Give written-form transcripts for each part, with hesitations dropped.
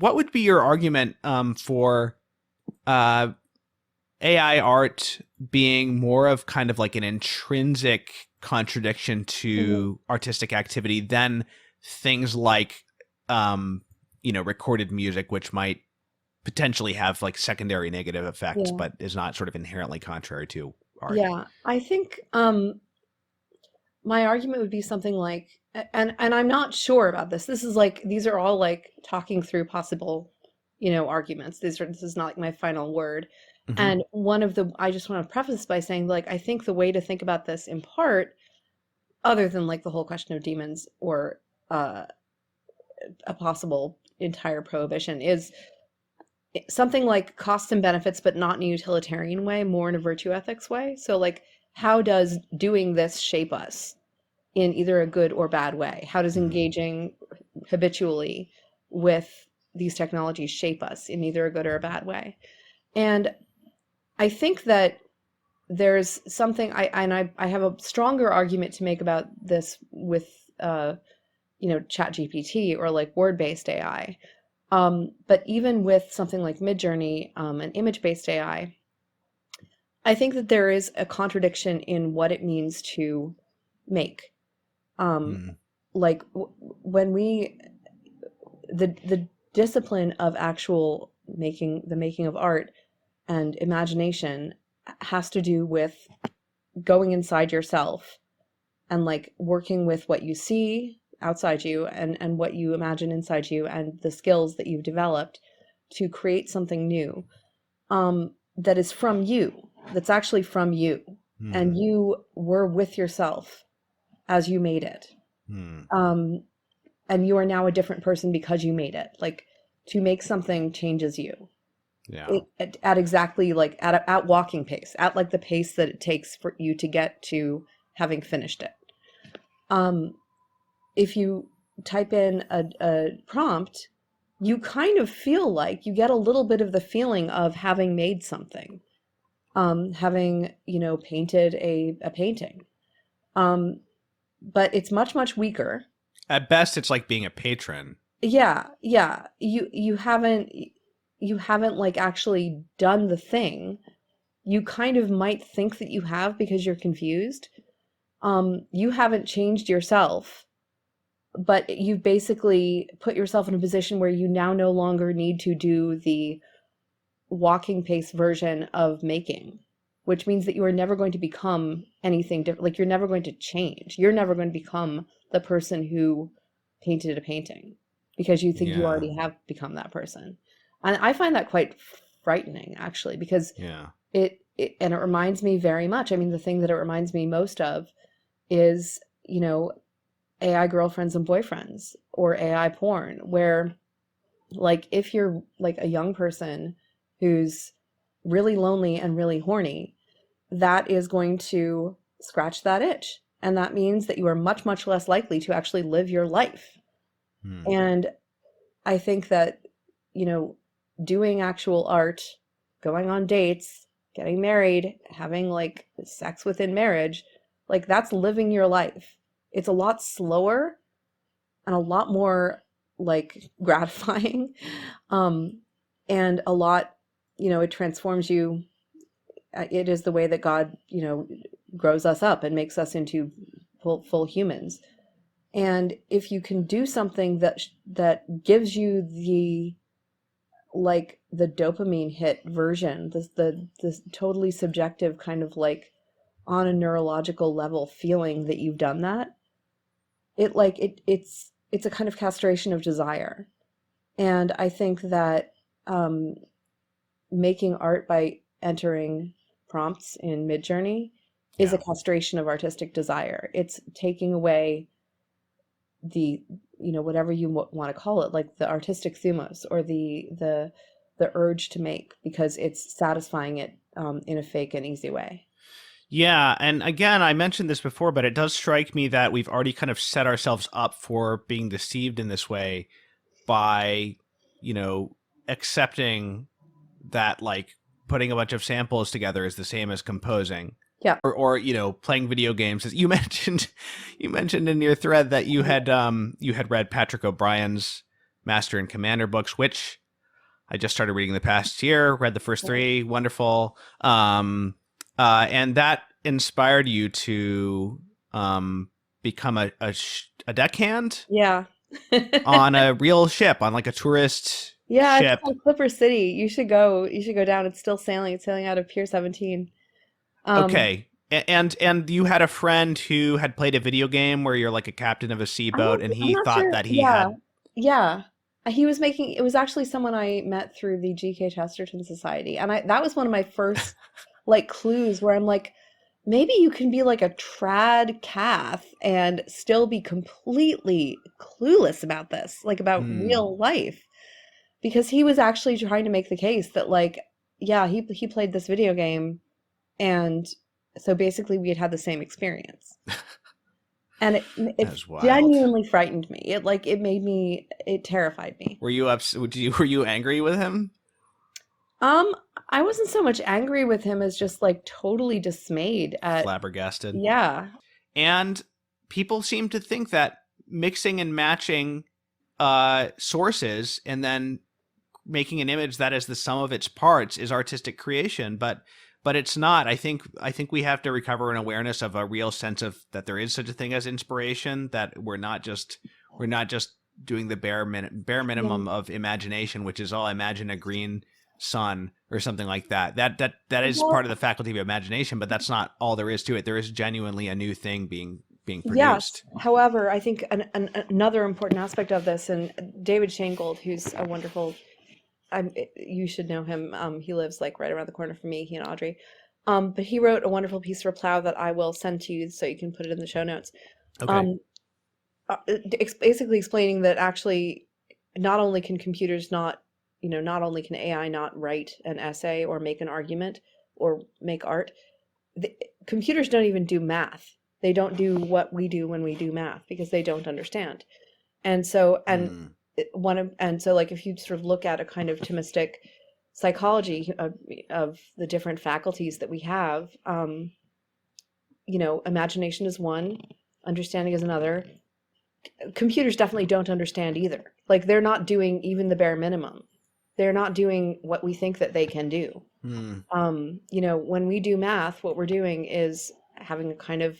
what would be your argument for uh, AI art being more of kind of like an intrinsic contradiction to artistic activity than things like, recorded music, which might potentially have like secondary negative effects, Yeah. but is not sort of inherently contrary to art? Yeah. I think my argument would be something like, and I'm not sure about this. This is like these are all like talking through possible, arguments. This is not like my final word. Hmm. And I just want to preface by saying like I think the way to think about this in part, other than like the whole question of demons or uh, a possible entire prohibition, is something like costs and benefits, but not in a utilitarian way, more in a virtue ethics way. So like, how does doing this shape us in either a good or bad way? How does Hmm. engaging habitually with these technologies shape us in either a good or a bad way? And I think that there's something I have a stronger argument to make about this with chat GPT or like word-based AI. But even with something like Midjourney, an image-based AI, I think that there is a contradiction in what it means to make. Um, Hmm. like when the discipline of actual the making of art and imagination has to do with going inside yourself and like working with what you see outside you and what you imagine inside you and the skills that you've developed to create something new, that is from you, that's actually from you, Hmm. and you were with yourself as you made it, Hmm. um, and you are now a different person because you made it. Like, to make something changes you. Yeah. At exactly like at walking pace, at like the pace that it takes for you to get to having finished it. um, if you type in a prompt, you kind of feel like you get a little bit of the feeling of having made something, having, painted a painting. Um, but it's much, much weaker. At best, it's like being a patron. Yeah, yeah. You haven't like actually done the thing. You kind of might think that you have because you're confused. You haven't changed yourself, but you basically put yourself in a position where you now no longer need to do the walking pace version of making, which means that you are never going to become anything different. Like, you're never going to change. You're never going to become the person who painted a painting because you think you Yeah. already have become that person. And I find that quite frightening, actually, because Yeah. it reminds me very much. I mean, the thing that it reminds me most of is, AI girlfriends and boyfriends or AI porn, where like if you're like a young person who's really lonely and really horny, that is going to scratch that itch. And that means that you are much, much less likely to actually live your life. Hmm. And I think that, you know, doing actual art, going on dates, getting married, having like sex within marriage, like that's living your life. It's a lot slower and a lot more like gratifying, um and a lot, it transforms you. It is the way that God, grows us up and makes us into full humans. And if you can do something that gives you the dopamine hit version, this totally subjective kind of like on a neurological level feeling that you've done that, it's a kind of castration of desire. And I think that, um, making art by entering prompts in Midjourney is a Yeah. castration of artistic desire. It's taking away the, whatever you want to call it, like the artistic thumos or the urge to make, because it's satisfying it, in a fake and easy way. Yeah, and again, I mentioned this before, but it does strike me that we've already kind of set ourselves up for being deceived in this way by, you know, accepting that like putting a bunch of samples together is the same as composing. Yeah. Or playing video games. As you mentioned, you mentioned in your thread that you had read Patrick O'Brien's Master and Commander books, which I just started reading the past year, read the first three, wonderful. And that inspired you to become a deckhand Yeah. on a real ship, on like a tourist Yeah, it's ship. called Clipper City. You should go. You should go down. It's still sailing. It's sailing out of Pier 17. Um, Okay. And you had a friend who had played a video game where you're like a captain of a seaboat, and I'm he not thought sure. that he Yeah. had. Yeah. He was making, it was actually someone I met through the GK Chesterton Society. And that was one of my first like clues where I'm like, maybe you can be like a trad cath and still be completely clueless about this, like about Hmm. real life. Because he was actually trying to make the case that like, yeah, he played this video game and so basically we had had the same experience. And That it was wild. genuinely frightened me. It terrified me. Were you were you angry with him? Um, I wasn't so much angry with him as just like totally dismayed at, Flabbergasted. yeah. And people seem to think that mixing and matching sources and then making an image that is the sum of its parts is artistic creation, but it's not. I think we have to recover an awareness of a real sense of that there is such a thing as inspiration, that we're not just doing the bare Yeah. minimum of imagination, which is, oh, imagine a green sun or something like that. That is Well, part of the faculty of imagination, but that's not all there is to it. There is genuinely a new thing being yes. produced. However, I think another important aspect of this, and David Shaingold, who's a wonderful, you should know him. He lives like right around the corner from me, he and Audrey. But he wrote a wonderful piece for Plow that I will send to you so you can put it in the show notes. Okay. Um, Basically explaining that actually not only can computers not, not only can AI not write an essay or make an argument or make art, the, computers don't even do math. They don't do what we do when we do math because they don't understand. And so, Hmm. and so like if you sort of look at a kind of Thomistic psychology of the different faculties that we have, imagination is one, understanding is another. Computers definitely don't understand either. Like they're not doing even the bare minimum. They're not doing what we think that they can do. Hmm. When we do math, what we're doing is having a kind of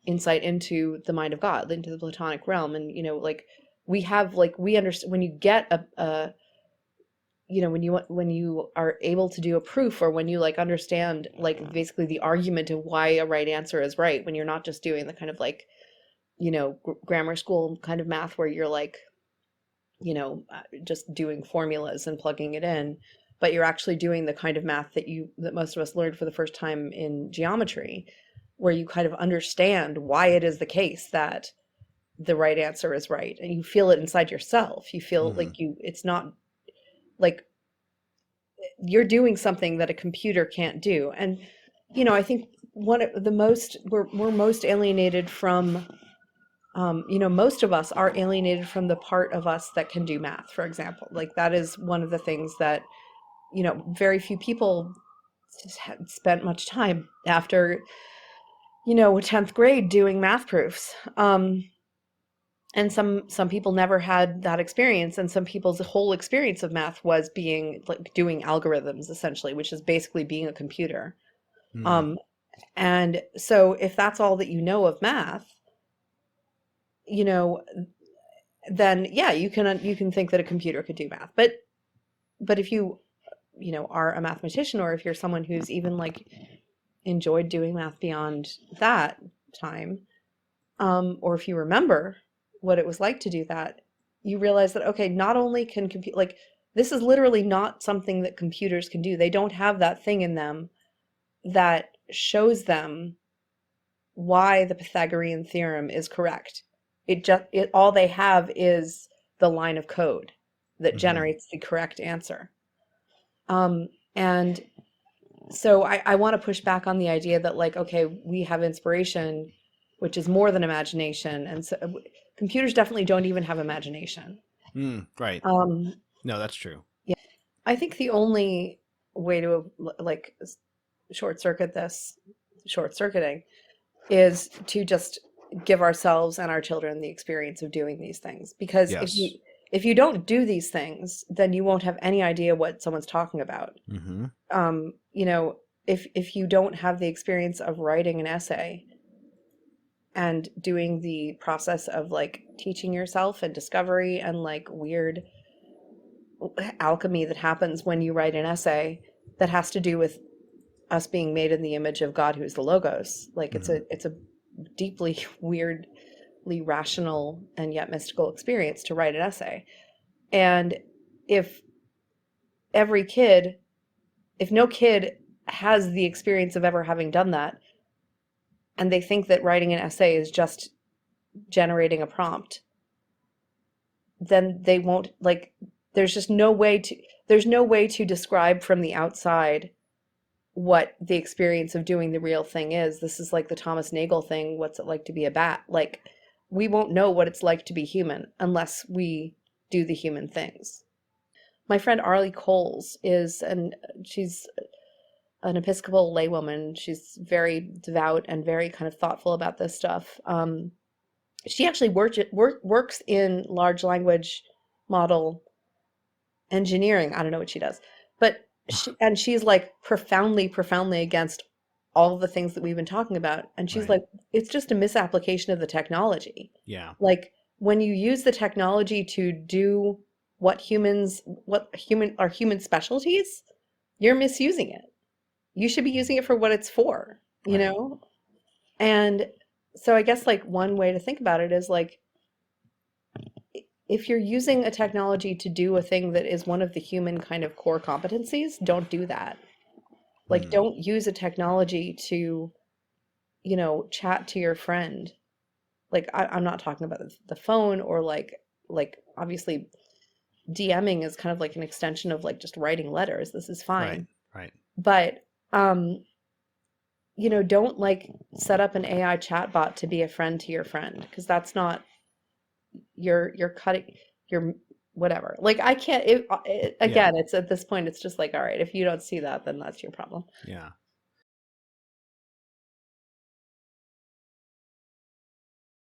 insight into the mind of God, into the Platonic realm. And, like we have, like, we understand when you get when you are able to do a proof, or when you like understand, like basically the argument of why a right answer is right, when you're not just doing the kind of like, grammar school kind of math where you're like, just doing formulas and plugging it in, but you're actually doing the kind of math that most of us learned for the first time in geometry, where you kind of understand why it is the case that the right answer is right, and you feel it inside yourself. You feel Hmm. like it's not like you're doing something that a computer can't do. And I think one of the most we're most alienated from, most of us are alienated from the part of us that can do math, for example. Like that is one of the things that, very few people had spent much time after, 10th grade doing math proofs. And some people never had that experience. And some people's whole experience of math was being like doing algorithms essentially, which is basically being a computer. Hmm. Um, and so if that's all that you know of math, you know, then yeah, you can think that a computer could do math. But if you are a mathematician, or if you're someone who's even like enjoyed doing math beyond that time, or if you remember what it was like to do that, you realize that okay, not only can compute like this is literally not something that computers can do. They don't have that thing in them that shows them why the Pythagorean theorem is correct. It all they have is the line of code that Hmm. generates the correct answer. And so I want to push back on the idea that like, okay, we have inspiration, which is more than imagination. And so computers definitely don't even have imagination. Hmm. Right. Um, No, that's true. yeah, I think the only way to like short circuiting is to just give ourselves and our children the experience of doing these things. Because Yes. if you don't do these things, then you won't have any idea what someone's talking about. Mm-hmm. You know, if you don't have the experience of writing an essay and doing the process of like teaching yourself and discovery and like weird alchemy that happens when you write an essay that has to do with us being made in the image of God, who's the Logos. Like it's a deeply weirdly rational and yet mystical experience to write an essay. And if no kid has the experience of ever having done that, and they think that writing an essay is just generating a prompt, then they won't, like, there's no way to describe from the outside what the experience of doing the real thing is. This is like the Thomas Nagel thing, what's it like to be a bat? Like, we won't know what it's like to be human unless we do the human things. My friend Arlie Coles she's an Episcopal laywoman. She's very devout and very kind of thoughtful about this stuff. She actually works in large language model engineering. I don't know what she does, but she's like profoundly against all of the things that we've been talking about. And she's like, it's just a misapplication of the technology. Yeah. Like, when you use the technology to do what are human specialties, you're misusing it. You should be using it for what it's for, you know? And so I guess like one way to think about it is like, if you're using a technology to do a thing that is one of the human kind of core competencies, don't do that. Like, don't use a technology to, you know, chat to your friend. Like, I'm not talking about the phone, or like obviously DMing is kind of like an extension of like just writing letters. This is fine. Right. But, you know, don't like set up an AI chatbot to be a friend to your friend, because that's not, you're cutting your whatever. Like, I can't, again, it's at this point, it's just like, all right, if you don't see that, then that's your problem. Yeah.